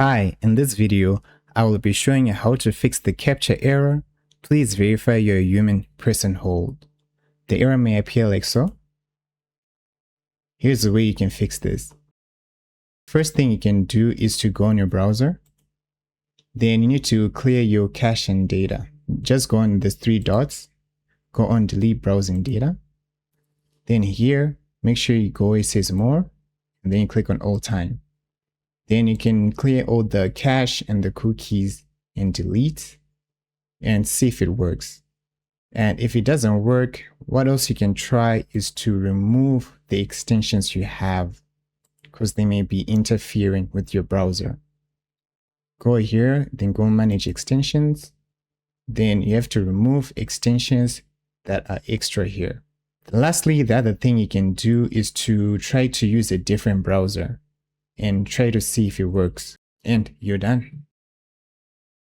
Hi, in this video, I will be showing you how to fix the CAPTCHA error. Please verify you're a human, press and hold. The error may appear like so. Here's the way you can fix this. First thing you can do is to go on your browser. Then you need to clear your cache and data. Just go on these three dots, go on delete browsing data. Then here, make sure you go where it says more, and then you click on all time. Then you can clear all the cache and the cookies and delete and see if it works. And if it doesn't work, what else you can try is to remove the extensions you have because they may be interfering with your browser. Go here, then go manage extensions. Then you have to remove extensions that are extra here. Lastly, the other thing you can do is to try to use a different browser and try to see if it works. And you're done.